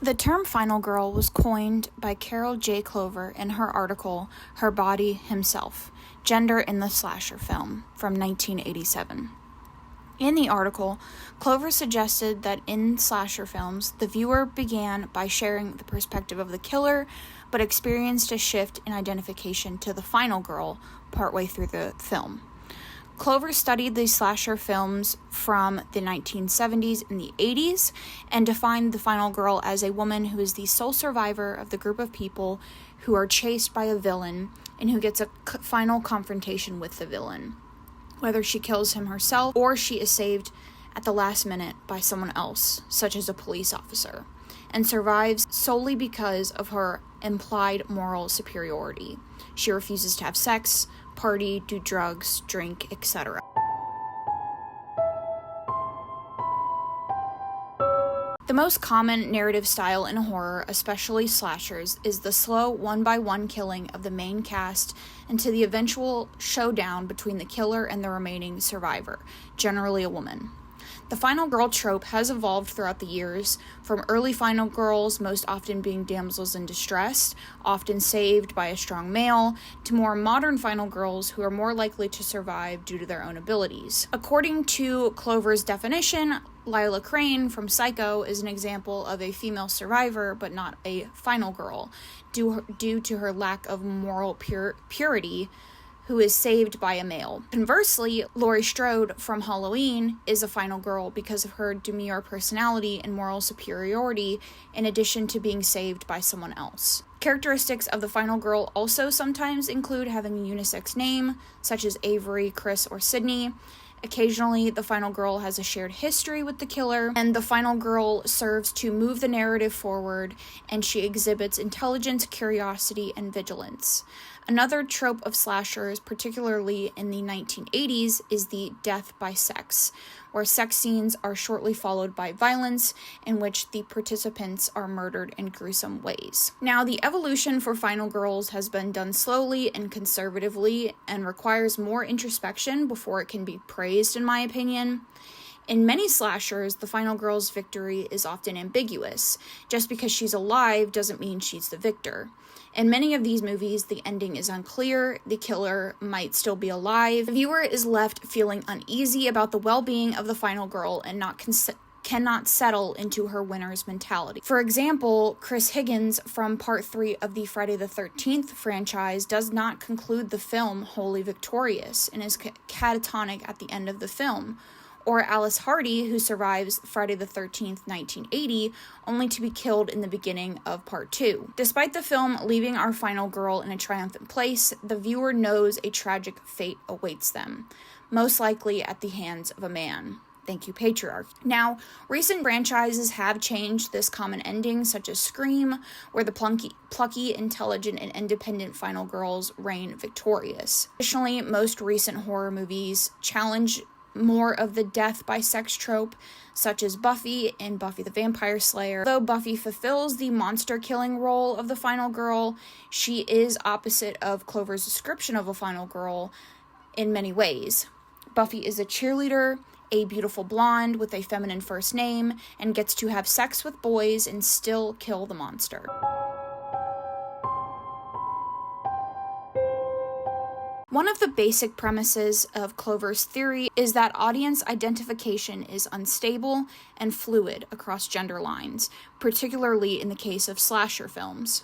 The term final girl was coined by Carol J. Clover in her article, Her Body Himself, Gender in the Slasher Film, from 1987. In the article, Clover suggested that in slasher films, the viewer began by sharing the perspective of the killer, but experienced a shift in identification to the final girl partway through the film. Clover studied these slasher films from the 1970s and the 80s and defined the final girl as a woman who is the sole survivor of the group of people who are chased by a villain and who gets a final confrontation with the villain, whether she kills him herself or she is saved at the last minute by someone else, such as a police officer, and survives solely because of her implied moral superiority. She refuses to have sex, party, do drugs, drink, etc. The most common narrative style in horror, especially slashers, is the slow one-by-one killing of the main cast until the eventual showdown between the killer and the remaining survivor, generally a woman. The final girl trope has evolved throughout the years, from early final girls most often being damsels in distress, often saved by a strong male, to more modern final girls who are more likely to survive due to their own abilities. According to Clover's definition, Lila Crane from Psycho is an example of a female survivor, but not a final girl, due to her lack of moral purity, who is saved by a male. Conversely, Laurie Strode from Halloween is a final girl because of her demure personality and moral superiority, in addition to being saved by someone else. Characteristics of the final girl also sometimes include having a unisex name, such as Avery, Chris, or Sydney. Occasionally, the final girl has a shared history with the killer, and the final girl serves to move the narrative forward, and she exhibits intelligence, curiosity, and vigilance. Another trope of slashers, particularly in the 1980s, is the death by sex, where sex scenes are shortly followed by violence in which the participants are murdered in gruesome ways. Now, the evolution for final girls has been done slowly and conservatively and requires more introspection before it can be praised, in my opinion. In many slashers, the final girl's victory is often ambiguous. Just because she's alive doesn't mean she's the victor. In many of these movies, the ending is unclear, the killer might still be alive. The viewer is left feeling uneasy about the well-being of the final girl and cannot settle into her winner's mentality. For example, Chris Higgins from Part 3 of the Friday the 13th franchise does not conclude the film wholly victorious and is catatonic at the end of the film. Or Alice Hardy, who survives Friday the 13th, 1980, only to be killed in the beginning of Part 2. Despite the film leaving our final girl in a triumphant place, the viewer knows a tragic fate awaits them, most likely at the hands of a man. Thank you, patriarchy. Now, recent franchises have changed this common ending, such as Scream, where the plucky, intelligent, and independent final girls reign victorious. Additionally, most recent horror movies challenge more of the death by sex trope, such as Buffy in Buffy the Vampire Slayer. Though Buffy fulfills the monster-killing role of the final girl, she is opposite of Clover's description of a final girl in many ways. Buffy is a cheerleader, a beautiful blonde with a feminine first name, and gets to have sex with boys and still kill the monster. One of the basic premises of Clover's theory is that audience identification is unstable and fluid across gender lines, particularly in the case of slasher films.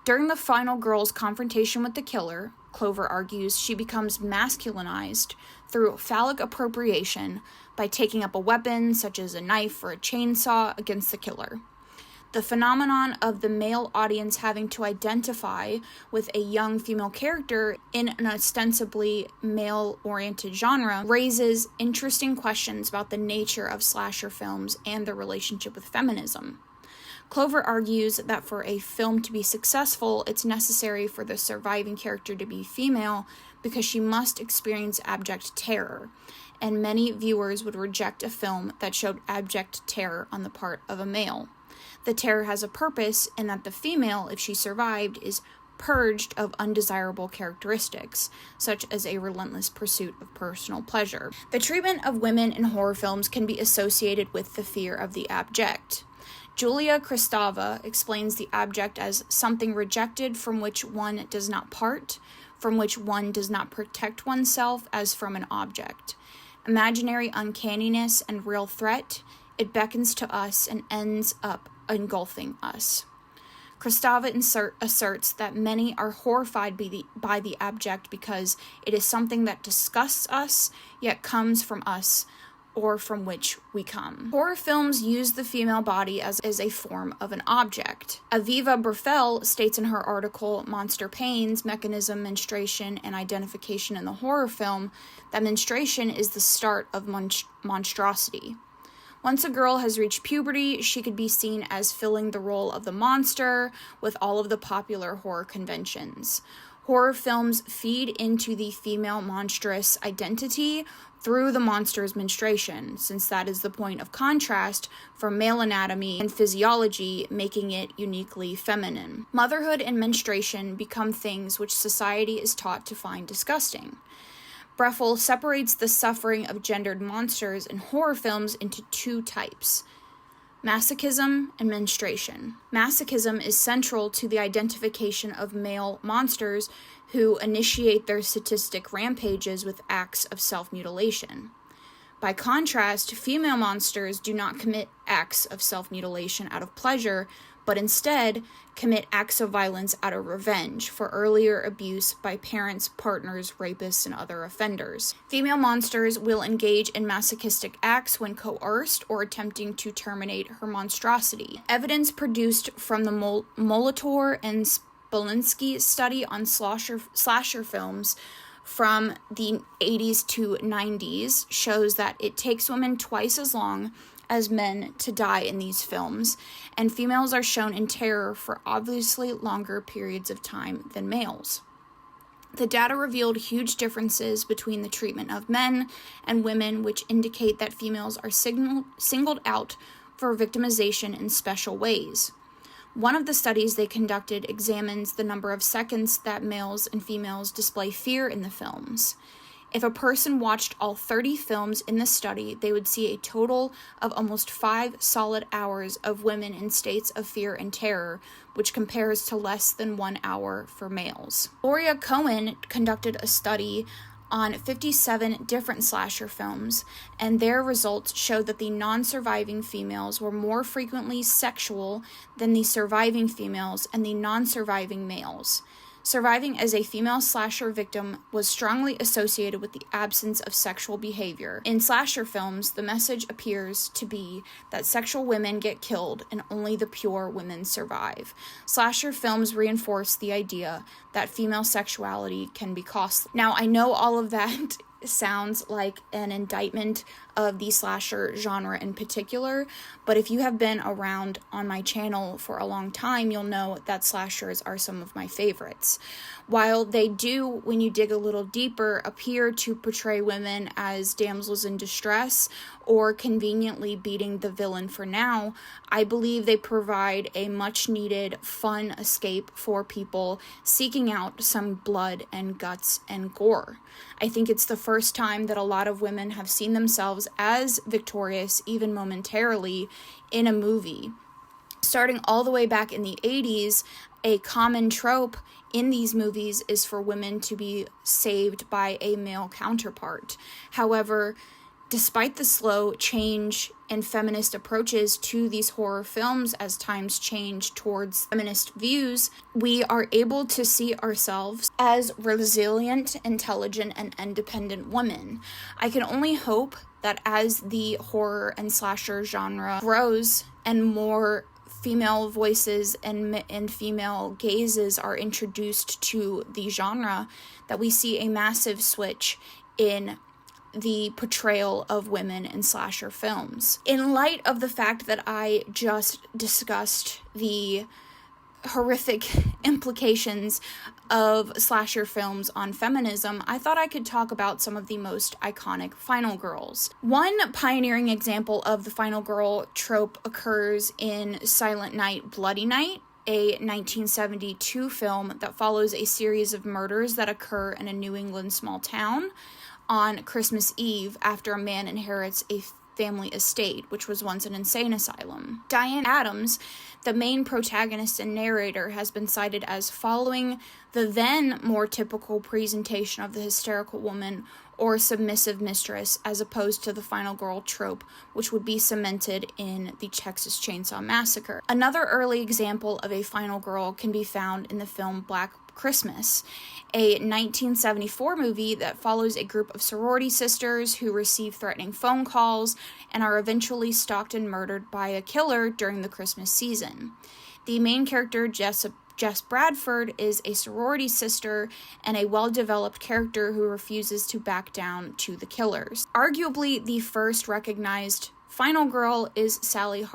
During the final girl's confrontation with the killer, Clover argues she becomes masculinized through phallic appropriation by taking up a weapon such as a knife or a chainsaw against the killer. The phenomenon of the male audience having to identify with a young female character in an ostensibly male-oriented genre raises interesting questions about the nature of slasher films and their relationship with feminism. Clover argues that for a film to be successful, it's necessary for the surviving character to be female because she must experience abject terror, and many viewers would reject a film that showed abject terror on the part of a male. The terror has a purpose in that the female, if she survived, is purged of undesirable characteristics, such as a relentless pursuit of personal pleasure. The treatment of women in horror films can be associated with the fear of the abject. Julia Kristeva explains the abject as something rejected from which one does not part, from which one does not protect oneself as from an object. Imaginary uncanniness and real threat, it beckons to us and ends up engulfing us. Kristeva asserts that many are horrified by the abject because it is something that disgusts us, yet comes from us, or from which we come. Horror films use the female body as a form of an object. Aviva Breffel states in her article, Monster Pains, Mechanism, Menstruation, and Identification in the Horror Film, that menstruation is the start of monstrosity. Once a girl has reached puberty, she could be seen as filling the role of the monster with all of the popular horror conventions. Horror films feed into the female monstrous identity through the monster's menstruation, since that is the point of contrast from male anatomy and physiology, making it uniquely feminine. Motherhood and menstruation become things which society is taught to find disgusting. Breffel separates the suffering of gendered monsters in horror films into two types: masochism and menstruation. Masochism is central to the identification of male monsters who initiate their sadistic rampages with acts of self-mutilation. By contrast, female monsters do not commit acts of self-mutilation out of pleasure, but instead commit acts of violence out of revenge for earlier abuse by parents, partners, rapists, and other offenders. Female monsters will engage in masochistic acts when coerced or attempting to terminate her monstrosity. Evidence produced from the Molitor and Spolinski study on slasher films from the 80s to 90s shows that it takes women twice as long as men to die in these films, and females are shown in terror for obviously longer periods of time than males. The data revealed huge differences between the treatment of men and women, which indicate that females are singled out for victimization in special ways. One of the studies they conducted examines the number of seconds that males and females display fear in the films. If a person watched all 30 films in the study, they would see a total of almost 5 solid hours of women in states of fear and terror, which compares to less than 1 hour for males. Gloria Cohen conducted a study on 57 different slasher films, and their results showed that the non-surviving females were more frequently sexual than the surviving females and the non-surviving males. Surviving as a female slasher victim was strongly associated with the absence of sexual behavior. In slasher films, the message appears to be that sexual women get killed and only the pure women survive. Slasher films reinforce the idea that female sexuality can be costly. Now, I know all of that sounds like an indictment of the slasher genre in particular, but if you have been around on my channel for a long time, you'll know that slashers are some of my favorites. While they do, when you dig a little deeper, appear to portray women as damsels in distress or conveniently beating the villain for now, I believe they provide a much needed fun escape for people seeking out some blood and guts and gore. I think it's the first time that a lot of women have seen themselves as victorious, even momentarily, in a movie. Starting all the way back in the 80s, a common trope in these movies is for women to be saved by a male counterpart. However, despite the slow change in feminist approaches to these horror films as times change towards feminist views, we are able to see ourselves as resilient, intelligent, and independent women. I can only hope that as the horror and slasher genre grows and more female voices and female gazes are introduced to the genre, that we see a massive switch in the portrayal of women in slasher films. In light of the fact that I just discussed the horrific implications of slasher films on feminism, I thought I could talk about some of the most iconic final girls. One pioneering example of the final girl trope occurs in Silent Night, Bloody Night, a 1972 film that follows a series of murders that occur in a New England small town on Christmas Eve after a man inherits a family estate, which was once an insane asylum. Diane Adams, the main protagonist and narrator, has been cited as following the then more typical presentation of the hysterical woman or submissive mistress, as opposed to the final girl trope, which would be cemented in the Texas Chainsaw Massacre. Another early example of a final girl can be found in the film Black Christmas, a 1974 movie that follows a group of sorority sisters who receive threatening phone calls and are eventually stalked and murdered by a killer during the Christmas season. The main character, Jess Bradford, is a sorority sister and a well-developed character who refuses to back down to the killers. Arguably, the first recognized final girl is Sally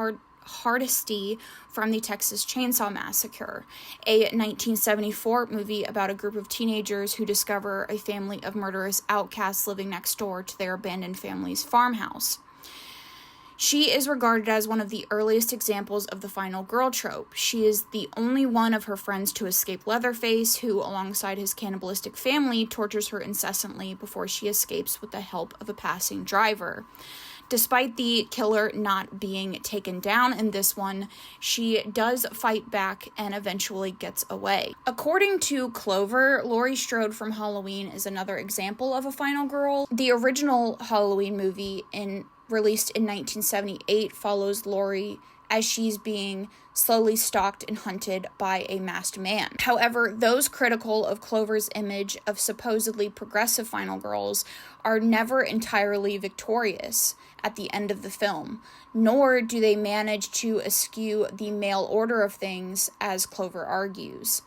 Hardesty from the Texas Chainsaw Massacre, a 1974 movie about a group of teenagers who discover a family of murderous outcasts living next door to their abandoned family's farmhouse. She is regarded as one of the earliest examples of the final girl trope. She is the only one of her friends to escape Leatherface, who, alongside his cannibalistic family, tortures her incessantly before she escapes with the help of a passing driver. Despite the killer not being taken down in this one, she does fight back and eventually gets away. According to Clover, Laurie Strode from Halloween is another example of a final girl. The original Halloween movie, released in 1978, follows Laurie as she's being slowly stalked and hunted by a masked man. However, those critical of Clover's image of supposedly progressive final girls are never entirely victorious at the end of the film, nor do they manage to eschew the male order of things, as Clover argues.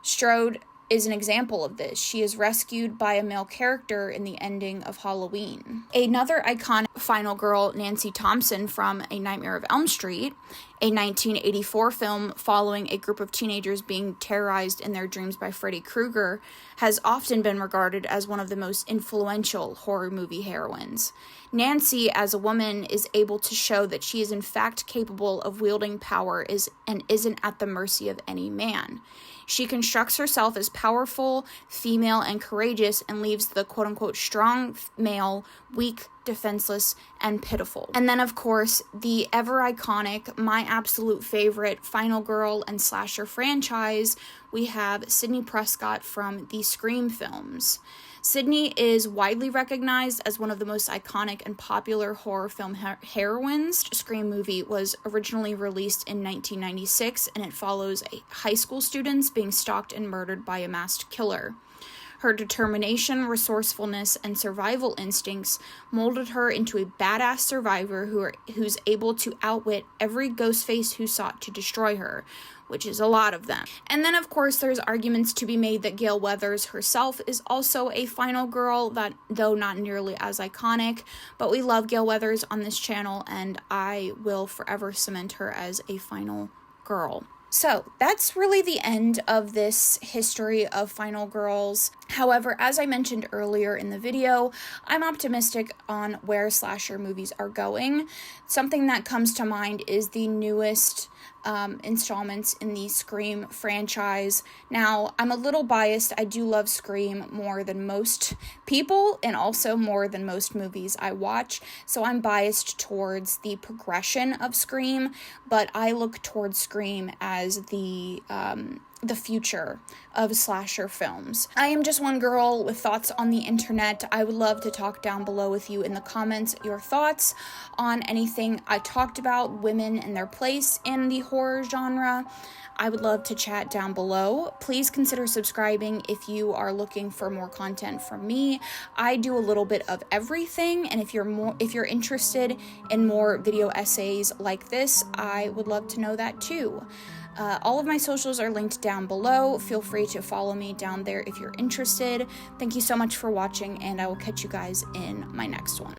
Strode is an example of this. She is rescued by a male character in the ending of Halloween. Another iconic final girl, Nancy Thompson from A Nightmare of Elm Street, a 1984 film following a group of teenagers being terrorized in their dreams by Freddy Krueger, has often been regarded as one of the most influential horror movie heroines. Nancy, as a woman, is able to show that she is in fact capable of wielding power and isn't at the mercy of any man. She constructs herself as powerful, female, and courageous, and leaves the quote-unquote strong male weak, defenseless, and pitiful. And then, of course, the ever-iconic, my absolute favorite final girl and slasher franchise, we have Sidney Prescott from the Scream films. Sidney is widely recognized as one of the most iconic and popular horror film heroines. The Scream movie was originally released in 1996, and it follows high school students being stalked and murdered by a masked killer. Her determination, resourcefulness, and survival instincts molded her into a badass survivor who's able to outwit every ghostface who sought to destroy her, which is a lot of them. And then, of course, there's arguments to be made that Gale Weathers herself is also a final girl, that though not nearly as iconic, but we love Gale Weathers on this channel, and I will forever cement her as a final girl. So that's really the end of this history of final girls. However, as I mentioned earlier in the video, I'm optimistic on where slasher movies are going. Something that comes to mind is the newest installments in the Scream franchise. Now, I'm a little biased. I do love Scream more than most people, and also more than most movies I watch, so I'm biased towards the progression of Scream, but I look towards Scream as the future of slasher films. I am just one girl with thoughts on the internet. I would love to talk down below with you in the comments your thoughts on anything I talked about, women and their place in the horror genre. I would love to chat down below. Please consider subscribing if you are looking for more content from me. I do a little bit of everything, and if you're interested in more video essays like this, I would love to know that too. All of my socials are linked down below. Feel free to follow me down there if you're interested. Thank you so much for watching, and I will catch you guys in my next one.